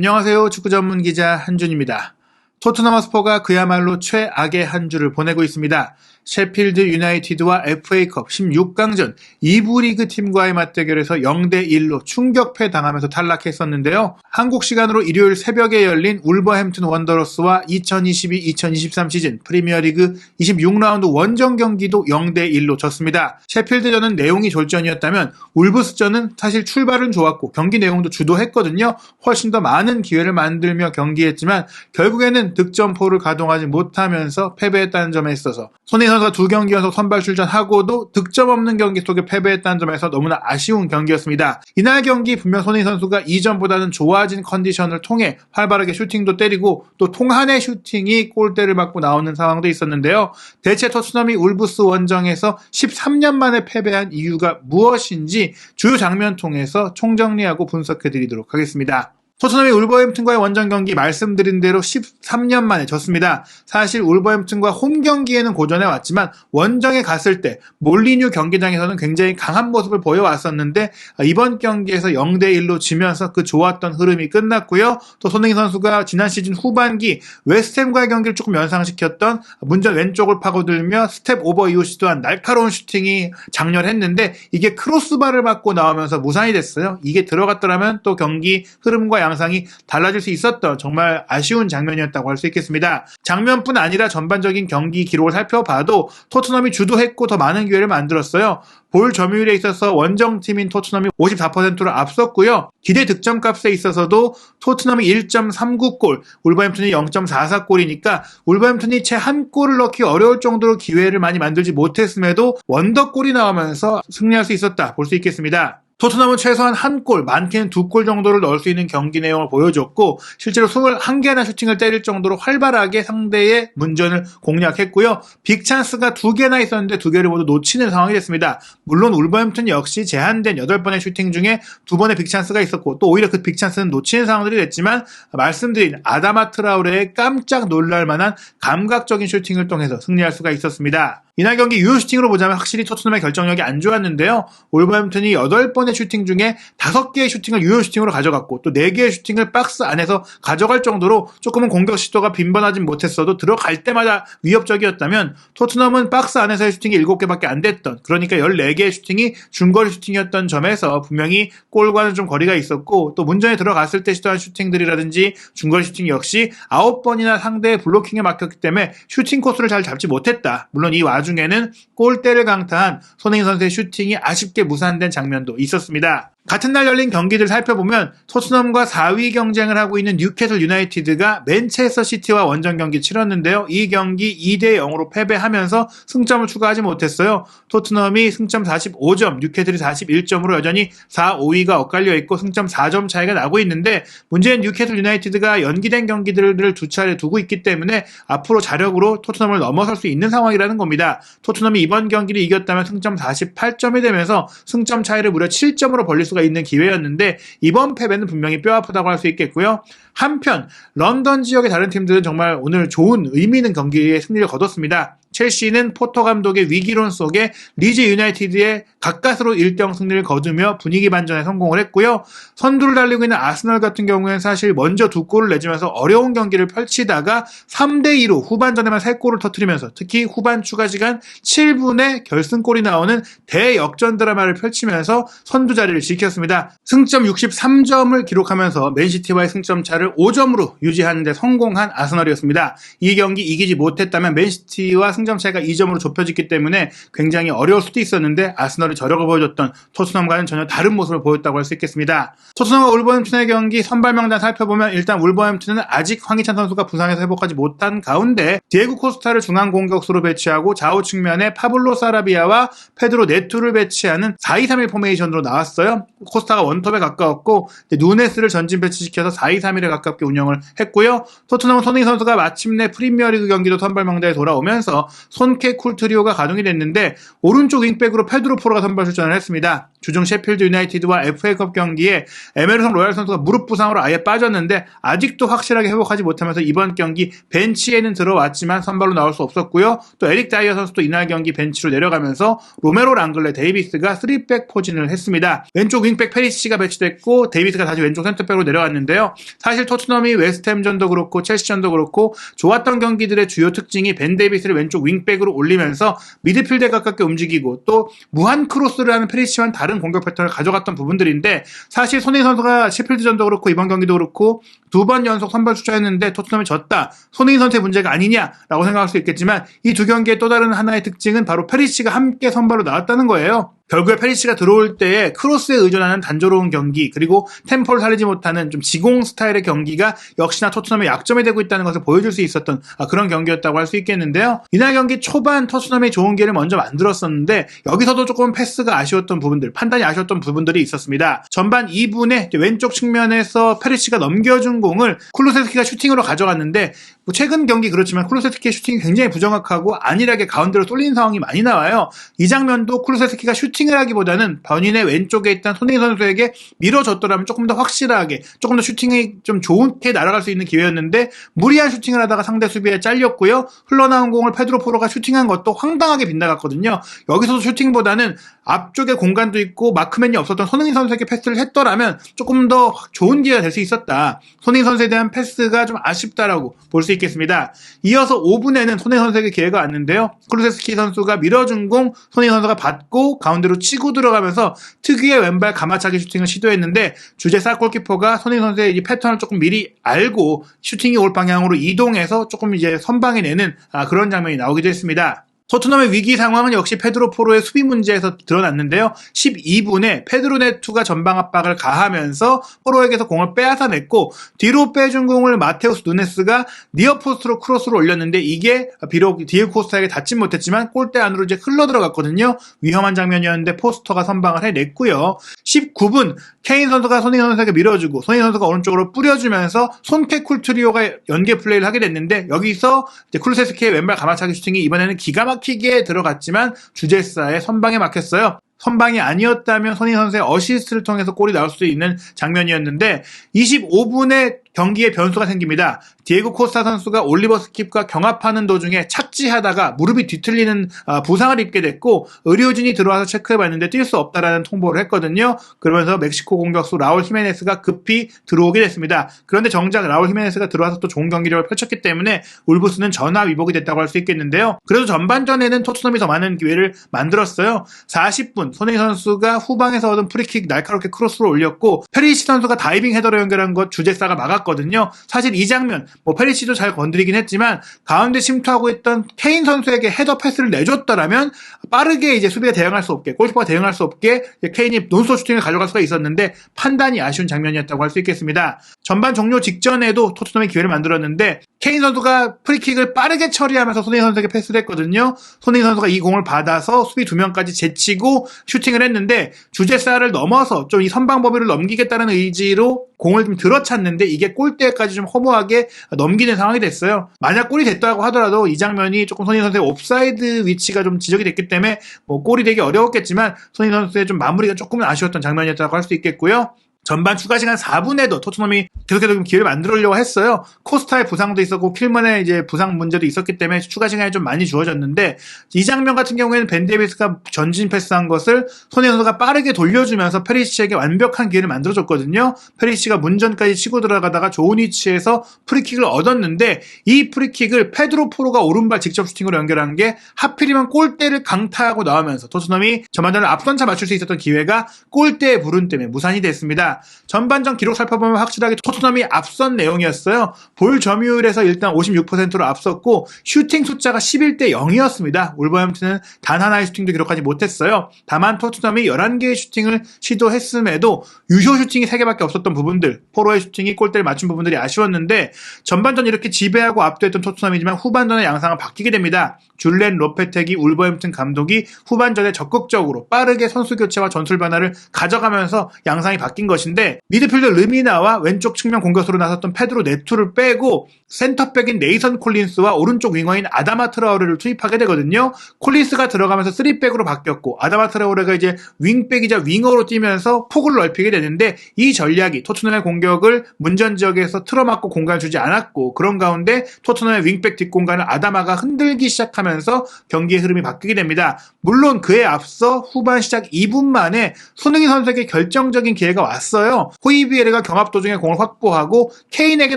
안녕하세요. 축구 전문 기자 한준입니다. 토트넘 허스퍼가 그야말로 최악의 한 주를 보내고 있습니다. 셰필드 유나이티드와 FA컵 16강전 2부 리그 팀과의 맞대결에서 0대1로 충격패 당하면서 탈락했었는데요. 한국 시간으로 일요일 새벽에 열린 울버햄튼 원더러스와 2022-2023 시즌 프리미어리그 26라운드 원정 경기도 0대1로 졌습니다. 셰필드전은 내용이 졸전이었다면 울브스전은 사실 출발은 좋았고 경기 내용도 주도했거든요. 훨씬 더 많은 기회를 만들며 경기했지만 결국에는 득점포를 가동하지 못하면서 패배했다는 점에 있어서 손흥민 선수가 두 경기 연속 선발 출전하고도 득점 없는 경기 속에 패배했다는 점에서 너무나 아쉬운 경기였습니다. 이날 경기 분명 손흥민 선수가 이전보다는 좋아진 컨디션을 통해 활발하게 슈팅도 때리고 또 통한의 슈팅이 골대를 맞고 나오는 상황도 있었는데요. 대체 토트넘이 울브스 원정에서 13년 만에 패배한 이유가 무엇인지 주요 장면 통해서 총정리하고 분석해드리도록 하겠습니다. 토트넘이 울버햄튼과의 원정 경기 말씀드린 대로 13년 만에 졌습니다. 사실 울버햄튼과 홈 경기에는 고전해 왔지만 원정에 갔을 때 몰리뉴 경기장에서는 굉장히 강한 모습을 보여왔었는데 이번 경기에서 0대1로 지면서 그 좋았던 흐름이 끝났고요. 또 손흥민 선수가 지난 시즌 후반기 웨스트햄과의 경기를 조금 연상시켰던 문전 왼쪽을 파고들며 스텝 오버 이후 시도한 날카로운 슈팅이 장렬했는데 이게 크로스바를 맞고 나오면서 무산이 됐어요. 이게 들어갔더라면 또 경기 흐름과 양상이 달라질 수 있었던 정말 아쉬운 장면이었다고 할 수 있겠습니다. 장면뿐 아니라 전반적인 경기 기록을 살펴봐도 토트넘이 주도했고 더 많은 기회를 만들었어요. 볼 점유율에 있어서 원정팀인 토트넘이 54%로 앞섰고요. 기대 득점값에 있어서도 토트넘이 1.39골, 울버햄튼이 0.44골이니까 울버햄튼이 채 한 골을 넣기 어려울 정도로 기회를 많이 만들지 못했음에도 원더골이 나오면서 승리할 수 있었다 볼 수 있겠습니다. 토트넘은 최소한 한 골, 많게는 두 골 정도를 넣을 수 있는 경기 내용을 보여줬고 실제로 21개나 슈팅을 때릴 정도로 활발하게 상대의 문전을 공략했고요. 빅찬스가 2개나 있었는데 2개를 모두 놓치는 상황이 됐습니다. 물론 울버햄튼 역시 제한된 8번의 슈팅 중에 2번의 빅찬스가 있었고 또 오히려 그 빅찬스는 놓치는 상황들이 됐지만 말씀드린 아다마 트라우레의 깜짝 놀랄 만한 감각적인 슈팅을 통해서 승리할 수가 있었습니다. 이날 경기 유효 슈팅으로 보자면 확실히 토트넘의 결정력이 안 좋았는데요. 울버햄튼이 8번의 슈팅 중에 5개의 슈팅을 유효 슈팅으로 가져갔고 또 4개의 슈팅을 박스 안에서 가져갈 정도로 조금은 공격 시도가 빈번하진 못했어도 들어갈 때마다 위협적이었다면 토트넘은 박스 안에서의 슈팅이 7개밖에 안 됐던 그러니까 14개의 슈팅이 중거리 슈팅이었던 점에서 분명히 골과는 좀 거리가 있었고 또 문전에 들어갔을 때 시도한 슈팅들이라든지 중거리 슈팅 역시 9번이나 상대의 블로킹에 막혔기 때문에 슈팅 코스를 잘 잡지 못했다. 물론 이 와중에는 골대를 강타한 손흥민 선수의 슈팅이 아쉽게 무산된 장면도 있었습니다. 같은 날 열린 경기들 살펴보면 토트넘과 4위 경쟁을 하고 있는 뉴캐슬 유나이티드가 맨체스터 시티와 원정 경기 치렀는데요. 이 경기 2대0으로 패배하면서 승점을 추가하지 못했어요. 토트넘이 승점 45점, 뉴캐슬이 41점으로 여전히 4, 5위가 엇갈려 있고 승점 4점 차이가 나고 있는데 문제는 뉴캐슬 유나이티드가 연기된 경기들을 두 차례 두고 있기 때문에 앞으로 자력으로 토트넘을 넘어설 수 있는 상황이라는 겁니다. 토트넘이 이번 경기를 이겼다면 승점 48점이 되면서 승점 차이를 무려 7점으로 벌릴 수가 있는 기회였는데 이번 패배는 분명히 뼈아프다고 할 수 있겠고요. 한편 런던 지역의 다른 팀들은 정말 오늘 좋은 의미 있는 경기에 승리를 거뒀습니다. 첼시는 포터 감독의 위기론 속에 리즈 유나이티드의 가까스로 1대0 승리를 거두며 분위기 반전에 성공을 했고요. 선두를 달리고 있는 아스널 같은 경우에는 사실 먼저 2골을 내주면서 어려운 경기를 펼치다가 3대2로 후반전에만 3골을 터뜨리면서 특히 후반 추가 시간 7분에 결승골이 나오는 대역전 드라마를 펼치면서 선두 자리를 지켰습니다. 승점 63점을 기록하면서 맨시티와의 승점 차를 5점으로 유지하는 데 성공한 아스널이었습니다. 이 경기 이기지 못했다면 맨시티와 승점 차이가 2점으로 좁혀졌기 때문에 굉장히 어려울 수도 있었는데 아스널이 저력을 보여줬던 토트넘과는 전혀 다른 모습을 보였다고 할 수 있겠습니다. 토트넘과 울버햄튼의 경기 선발 명단 살펴보면 일단 울버햄튼은 아직 황희찬 선수가 부상에서 회복하지 못한 가운데 디에고 코스타를 중앙 공격수로 배치하고 좌우 측면에 파블로 사라비아와 페드로 네투를 배치하는 4-2-3-1 포메이션으로 나왔어요. 코스타가 원톱에 가까웠고 누네스를 전진 배치시켜서 4-2-3-1에 가깝게 운영을 했고요. 토트넘은 손흥민 선수가 마침내 프리미어리그 경기도 선발 명단에 돌아오면서 손케 쿨트리오가 가동이 됐는데 오른쪽 윙백으로 페드로 포로가 선발 출전을 했습니다. 주중 셰필드 유나이티드와 FA컵 경기에 에메르송 로얄 선수가 무릎 부상으로 아예 빠졌는데 아직도 확실하게 회복하지 못하면서 이번 경기 벤치에는 들어왔지만 선발로 나올 수 없었고요. 또 에릭 다이어 선수도 이날 경기 벤치로 내려가면서 로메로 랑글레 데이비스가 3백 포진을 했습니다. 왼쪽 윙백 페리시치가 배치됐고 데이비스가 다시 왼쪽 센터백으로 내려갔는데요. 사실 토트넘이 웨스트햄전도 그렇고 첼시전도 그렇고 좋았던 경기들의 주요 특징이 벤 데이비스를 왼쪽 윙백으로 올리면서 미드필드에 가깝게 움직이고 또 무한 크로스를 하는 페리시치와는 다른 공격 패턴을 가져갔던 부분들인데 사실 손흥민 선수가 셰필드전도 그렇고 이번 경기도 그렇고 2번 연속 선발 출전했는데 토트넘이 졌다. 손흥민 선수의 문제가 아니냐라고 생각할 수 있겠지만 이 두 경기의 또 다른 하나의 특징은 바로 페리시치가 함께 선발로 나왔다는 거예요. 결국에 페리시치가 들어올 때에 크로스에 의존하는 단조로운 경기 그리고 템포를 살리지 못하는 좀 지공 스타일의 경기가 역시나 토트넘의 약점이 되고 있다는 것을 보여줄 수 있었던 그런 경기였다고 할 수 있겠는데요. 이날 경기 초반 토트넘이 좋은 기회를 먼저 만들었었는데 여기서도 조금 패스가 아쉬웠던 부분들, 판단이 아쉬웠던 부분들이 있었습니다. 전반 2분에 왼쪽 측면에서 페리시치가 넘겨준 공을 쿨루세스키가 슈팅으로 가져갔는데 최근 경기 그렇지만 쿨루세스키의 슈팅이 굉장히 부정확하고 안일하게 가운데로 쏠린 상황이 많이 나와요. 이 장면도 쿨루세스키가 슈팅을 하기보다는 본인의 왼쪽에 있던 손흥민 선수에게 밀어줬더라면 조금 더 확실하게 조금 더 슈팅이 좀 좋게 날아갈 수 있는 기회였는데 무리한 슈팅을 하다가 상대 수비에 잘렸고요. 흘러나온 공을 페드로 포로가 슈팅한 것도 황당하게 빗나갔거든요. 여기서도 슈팅보다는 앞쪽에 공간도 있고 마크맨이 없었던 손흥민 선수에게 패스를 했더라면 조금 더 좋은 기회가 될 수 있었다. 손흥민 선수에 대한 패스가 좀 아쉽다라고 볼 수 있겠습니다. 이어서 5분에는 손흥민 선수에게 기회가 왔는데요. 쿨루세스키 선수가 밀어준 공 손흥민 선수가 받고 가운데로 치고 들어가면서 특유의 왼발 가마차기 슈팅을 시도했는데 주제사 골키퍼가 손흥민 선수의 이 패턴을 조금 미리 알고 슈팅이 올 방향으로 이동해서 조금 이제 선방에 내는 그런 장면이 나오기도 했습니다. 토트넘의 위기 상황은 역시 페드로 포로의 수비 문제에서 드러났는데요. 12분에 페드로 네투가 전방 압박을 가하면서 포로에게서 공을 빼앗아냈고 뒤로 빼준 공을 마테우스 누네스가 니어포스트로 크로스로 올렸는데 이게 비록 디에고 코스타에게 닿진 못했지만 골대 안으로 이제 흘러들어갔거든요. 위험한 장면이었는데 포스터가 선방을 해냈고요. 19분 케인 선수가 손흥민 선수에게 밀어주고 손흥민 선수가 오른쪽으로 뿌려주면서 손케 쿨트리오가 연계 플레이를 하게 됐는데 여기서 이제 쿨루세스키의 왼발 가마차기 슈팅이 이번에는 기가 막히게 들어갔지만 주제사의 선방에 막혔어요. 선방이 아니었다면 손흥민 선수의 어시스트를 통해서 골이 나올 수 있는 장면이었는데 25분에 경기에 변수가 생깁니다. 디에고 코스타 선수가 올리버 스킵과 경합하는 도중에 착지하다가 무릎이 뒤틀리는 부상을 입게 됐고 의료진이 들어와서 체크해봤는데 뛸 수 없다라는 통보를 했거든요. 그러면서 멕시코 공격수 라울 히메네스가 급히 들어오게 됐습니다. 그런데 정작 라울 히메네스가 들어와서 또 좋은 경기력을 펼쳤기 때문에 울브스는 전화위복이 됐다고 할 수 있겠는데요. 그래도 전반전에는 토트넘이 더 많은 기회를 만들었어요. 40분 손흥민 선수가 후방에서 얻은 프리킥 날카롭게 크로스로 올렸고 페리시 선수가 다이빙 헤더로 연결한 것 주제사가 막았거든요. 사실 이 장면 페리시도 잘 건드리긴 했지만 가운데 침투하고 있던 케인 선수에게 헤더 패스를 내줬더라면 빠르게 이제 수비가 대응할 수 없게 골키퍼가 대응할 수 없게 케인이 논스톱 슈팅을 가져갈 수가 있었는데 판단이 아쉬운 장면이었다고 할 수 있겠습니다. 전반 종료 직전에도 토트넘이 기회를 만들었는데 케인 선수가 프리킥을 빠르게 처리하면서 손흥민 선수에게 패스를 했거든요. 손흥민 선수가 이 공을 받아서 수비 2명까지 제치고 슈팅을 했는데 주제사를 넘어서 좀 이 선방 범위를 넘기겠다는 의지로 공을 좀 들어찼는데 이게 골대까지 좀 허무하게 넘기는 상황이 됐어요. 만약 골이 됐다고 하더라도 이 장면이 조금 손흥민 선수의 옵사이드 위치가 좀 지적이 됐기 때문에 골이 되기 어려웠겠지만 손흥민 선수의 좀 마무리가 조금은 아쉬웠던 장면이었다고 할 수 있겠고요. 전반 추가 시간 4분에도 토트넘이 계속해서 좀 기회를 만들려고 했어요. 코스타의 부상도 있었고 킬먼의 이제 부상 문제도 있었기 때문에 추가 시간이 좀 많이 주어졌는데 이 장면 같은 경우에는 벤 데이비스가 전진 패스한 것을 손흥민 선수가 빠르게 돌려주면서 페리시치에게 완벽한 기회를 만들어줬거든요. 페리시치가 문전까지 치고 들어가다가 좋은 위치에서 프리킥을 얻었는데 이 프리킥을 페드로 포로가 오른발 직접 슈팅으로 연결한 게 하필이면 골대를 강타하고 나오면서 토트넘이 전반전을 앞선차 맞출 수 있었던 기회가 골대의 불운 때문에 무산이 됐습니다. 전반전 기록 살펴보면 확실하게 토트넘이 앞선 내용이었어요. 볼 점유율에서 일단 56%로 앞섰고 슈팅 숫자가 11대 0이었습니다. 울버햄튼은 단 하나의 슈팅도 기록하지 못했어요. 다만 토트넘이 11개의 슈팅을 시도했음에도 유효 슈팅이 3개밖에 없었던 부분들, 포로의 슈팅이 골대를 맞춘 부분들이 아쉬웠는데 전반전 이렇게 지배하고 압도했던 토트넘이지만 후반전의 양상은 바뀌게 됩니다. 줄렌 로페텍이 울버햄튼 감독이 후반전에 적극적으로 빠르게 선수 교체와 전술 변화를 가져가면서 양상이 바뀐 것이 것인데 미드필더 르미나와 왼쪽 측면 공격수로 나섰던 페드로 네투를 빼고 센터백인 네이선 콜린스와 오른쪽 윙어인 아다마 트라오레를 투입하게 되거든요. 콜린스가 들어가면서 3백으로 바뀌었고 아다마 트라오레가 이제 윙백이자 윙어로 뛰면서 폭을 넓히게 되는데 이 전략이 토트넘의 공격을 문전 지역에서 틀어막고 공간을 주지 않았고 그런 가운데 토트넘의 윙백 뒷공간을 아다마가 흔들기 시작하면서 경기의 흐름이 바뀌게 됩니다. 물론 그에 앞서 후반 시작 2분 만에 손흥민 선수에게 결정적인 기회가 왔어요. 호이비에르가 경합 도중에 공을 확보하고 케인에게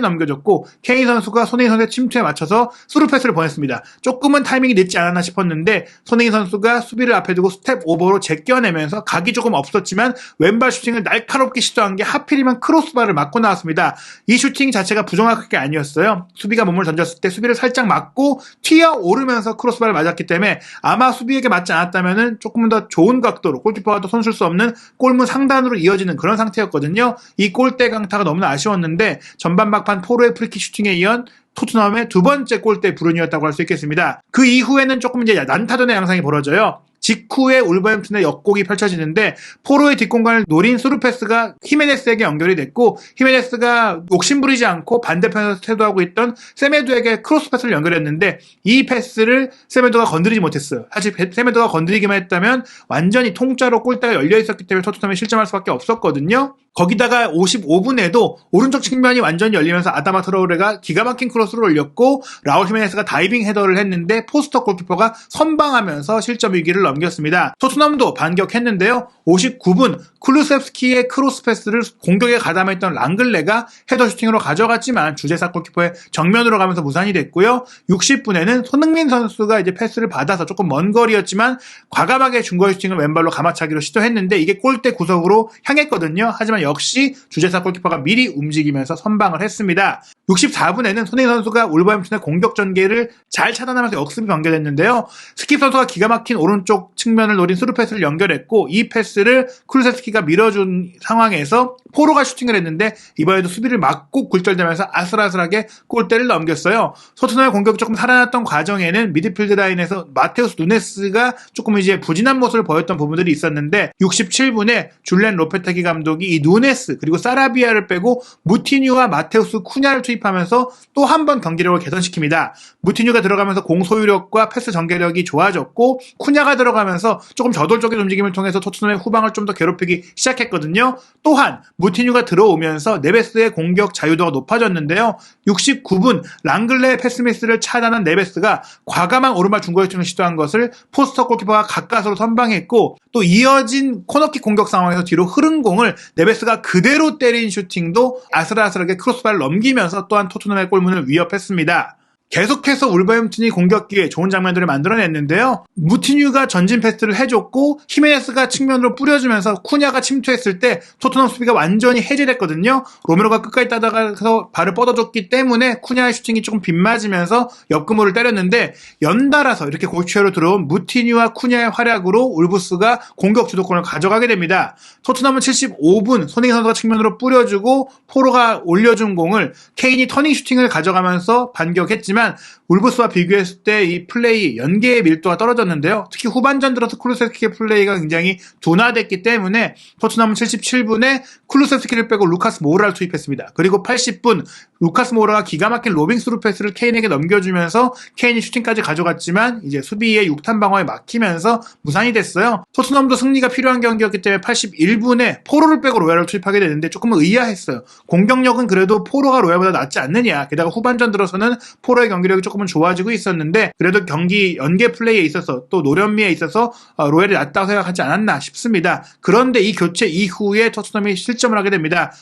넘겨줬고 케인 선수가 손흥민 선수의 침투에 맞춰서 스루 패스를 보냈습니다. 조금은 타이밍이 늦지 않았나 싶었는데 손흥민 선수가 수비를 앞에 두고 스텝 오버로 제껴내면서 각이 조금 없었지만 왼발 슈팅을 날카롭게 시도한 게 하필이면 크로스바를 맞고 나왔습니다. 이 슈팅 자체가 부정확한 게 아니었어요. 수비가 몸을 던졌을 때 수비를 살짝 맞고 튀어오르면서 크로스바를 맞았기 때문에 아마 수비에게 맞지 않았다면 조금 더 좋은 각도로 골키퍼가 또 손쓸 수 없는 골문 상단으로 이어지는 그런 상태였거든요. 이 골대 강타가 너무나 아쉬웠는데 전반 막판 포로의 프리킥 슈팅에 이은 토트넘의 두 번째 골대 불운이었다고 할 수 있겠습니다. 그 이후에는 조금 이제 난타전의 양상이 벌어져요. 직후에 울버햄튼의 역공이 펼쳐지는데 포로의 뒷공간을 노린 스루 패스가 히메네스에게 연결이 됐고 히메네스가 욕심부리지 않고 반대편에서 태도하고 있던 세메도에게 크로스 패스를 연결했는데 이 패스를 세메도가 건드리지 못했어요. 사실 세메도가 건드리기만 했다면 완전히 통짜로 골대가 열려 있었기 때문에 토트넘이 실점할 수밖에 없었거든요. 거기다가 55분에도 오른쪽 측면이 완전히 열리면서 아다마 트라오레가 기가 막힌 크로스를 올렸고 라울 히메네스가 다이빙 헤더를 했는데 포스터 골키퍼가 선방하면서 실점 위기를 넘겼습니다. 토트넘도 반격했는데요. 59분 쿨루셉스키의 크로스 패스를 공격에 가담했던 랑글레가 헤더 슈팅으로 가져갔지만 주제사 골키퍼의 정면으로 가면서 무산이 됐고요. 60분에는 손흥민 선수가 이제 패스를 받아서 조금 먼 거리였지만 과감하게 중거리 슈팅을 왼발로 가마차기로 시도했는데 이게 골대 구석으로 향했거든요. 하지만 역시 주제사 골키퍼가 미리 움직이면서 선방을 했습니다. 64분에는 손흥민 선수가 울버햄튼의 공격 전개를 잘 차단하면서 역습이 연결했는데요. 스킵 선수가 기가 막힌 오른쪽 측면을 노린 스루 패스를 연결했고 이 패스를 쿨루셉스키가 밀어준 상황에서 포로가 슈팅을 했는데 이번에도 수비를 막고 굴절되면서 아슬아슬하게 골대를 넘겼어요. 토트넘의 공격이 조금 살아났던 과정에는 미드필드 라인에서 마테우스 누네스가 조금 이제 부진한 모습을 보였던 부분들이 있었는데 67분에 줄렌 로페테기 감독이 이 누네스 그리고 사라비아를 빼고 무티뉴와 마테우스 쿠냐를 투입하면서 또 한 번 경기력을 개선시킵니다. 무티뉴가 들어가면서 공 소유력과 패스 전개력이 좋아졌고 쿠냐가 들어가면서 조금 저돌적인 움직임을 통해서 토트넘의 후방을 좀 더 괴롭히기 시작했거든요. 또한 무티뉴가 들어오면서 네베스의 공격 자유도가 높아졌는데요. 69분 랑글레의 패스 미스를 차단한 네베스가 과감한 오른발 중거리 슈팅을 시도한 것을 포스터 골키퍼가 가까스로 선방했고 또 이어진 코너킥 공격 상황에서 뒤로 흐른 공을 네베스가 그대로 때린 슈팅도 아슬아슬하게 크로스바를 넘기면서 또한 토트넘의 골문을 위협했습니다. 계속해서 울버햄튼이 공격 기회 좋은 장면들을 만들어냈는데요. 무티뉴가 전진 패스를 해줬고 히메네스가 측면으로 뿌려주면서 쿠냐가 침투했을 때 토트넘 수비가 완전히 해제됐거든요. 로메로가 끝까지 따라가서 발을 뻗어줬기 때문에 쿠냐의 슈팅이 조금 빗맞으면서 옆구멍을 때렸는데 연달아서 이렇게 골키퍼로 들어온 무티뉴와 쿠냐의 활약으로 울브스가 공격 주도권을 가져가게 됩니다. 토트넘은 75분 손흥민 선수가 측면으로 뿌려주고 포로가 올려준 공을 케인이 터닝 슈팅을 가져가면서 반격했지만 울브스와 비교했을 때 이 플레이 연계의 밀도가 떨어졌는데요. 특히 후반전 들어서 쿨루셉스키의 플레이가 굉장히 둔화됐기 때문에 토트넘은 77분에 쿨루셉스키를 빼고 루카스 모우라를 투입했습니다. 그리고 80분 루카스 모우라가 기가 막힌 로빙 스루 패스를 케인에게 넘겨주면서 케인이 슈팅까지 가져갔지만 이제 수비의 6탄 방어에 막히면서 무산이 됐어요. 토트넘도 승리가 필요한 경기였기 때문에 81분에 포로를 빼고 로얄을 투입하게 되는데 조금 의아했어요. 공격력은 그래도 포로가 로얄보다 낫지 않느냐. 게다가 후반전 들어서는 포로의 경기력이 조금은 좋아지고 있었는데 그래도 경기 연계 플레이에 있어서 또 노련미에 있어서 로얄이 낫다고 생각하지 않았나 싶습니다. 그런데 이 교체 이후에 토트넘이 실점을 하게 됩니다.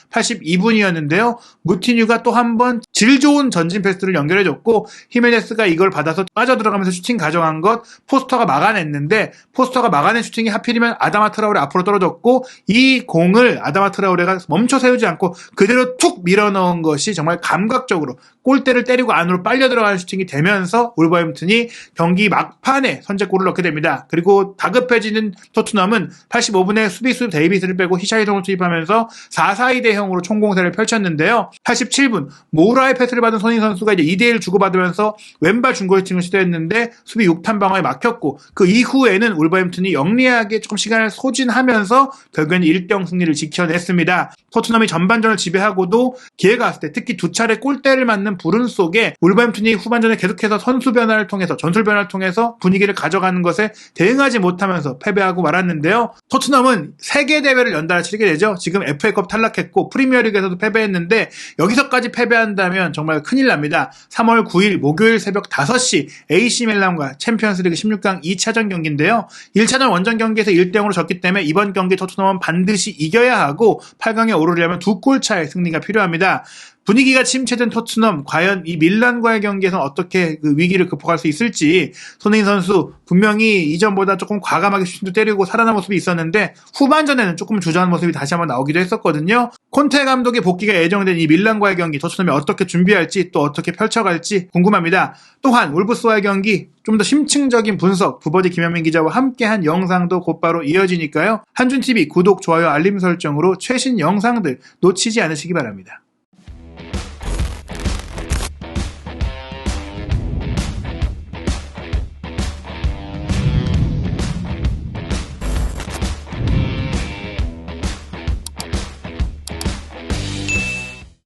82분이었는데요. 무티뉴가 또 한 번 질 좋은 전진 패스를 연결해줬고 히메네스가 이걸 받아서 빠져들어가면서 슈팅 가져간 것 포스터가 막아냈는데 포스터가 막아낸 슈팅이 하필이면 아다마 트라오레 앞으로 떨어졌고 이 공을 아다마 트라오레가 멈춰 세우지 않고 그대로 툭 밀어넣은 것이 정말 감각적으로 골대를 때리고 안으로 빨려 들어가는 슈팅이 되면서 울버햄튼이 경기 막판에 선제골을 넣게 됩니다. 그리고 다급해지는 토트넘은 85분에 수비수 데이비스를 빼고 히샤이송을 투입하면서 4-4-2 대형으로 총공세를 펼쳤는데요. 87분 모우라의 패스를 받은 손흥민 선수가 이제 2대1 주고받으면서 왼발 중거리 슈팅을 시도했는데 수비 6탄 방어에 막혔고 그 이후에는 울버햄튼이 영리하게 조금 시간을 소진하면서 결국에는 1대0 승리를 지켜냈습니다. 토트넘이 전반전을 지배하고도 기회가 왔을 때 특히 두 차례 골대를 맞는 불운 속에 울버햄튼이 후반전에 계속해서 선수 변화를 통해서 전술 변화를 통해서 분위기를 가져가는 것에 대응하지 못하면서 패배하고 말았는데요. 토트넘은 3개 대회를 연달아 치르게 되죠. 지금 FA컵 탈락했고 프리미어리그에서도 패배했는데 여기서까지 패배한다면 정말 큰일 납니다. 3월 9일 목요일 새벽 5시 AC 밀란과 챔피언스리그 16강 2차전 경기인데요. 1차전 원정 경기에서 1대0으로 졌기 때문에 이번 경기 토트넘은 반드시 이겨야 하고 8강에 오르려면 2골 차의 승리가 필요합니다. 분위기가 침체된 토트넘, 과연 이 밀란과의 경기에서 어떻게 그 위기를 극복할 수 있을지. 손흥민 선수 분명히 이전보다 조금 과감하게 슈팅도 때리고 살아난 모습이 있었는데 후반전에는 조금 주저한 모습이 다시 한번 나오기도 했었거든요. 콘테 감독의 복귀가 예정된 이 밀란과의 경기, 토트넘이 어떻게 준비할지 또 어떻게 펼쳐갈지 궁금합니다. 또한 울브스와의 경기 좀 더 심층적인 분석, 부버디 김현민 기자와 함께한 영상도 곧바로 이어지니까요. 한준TV 구독, 좋아요, 알림 설정으로 최신 영상들 놓치지 않으시기 바랍니다.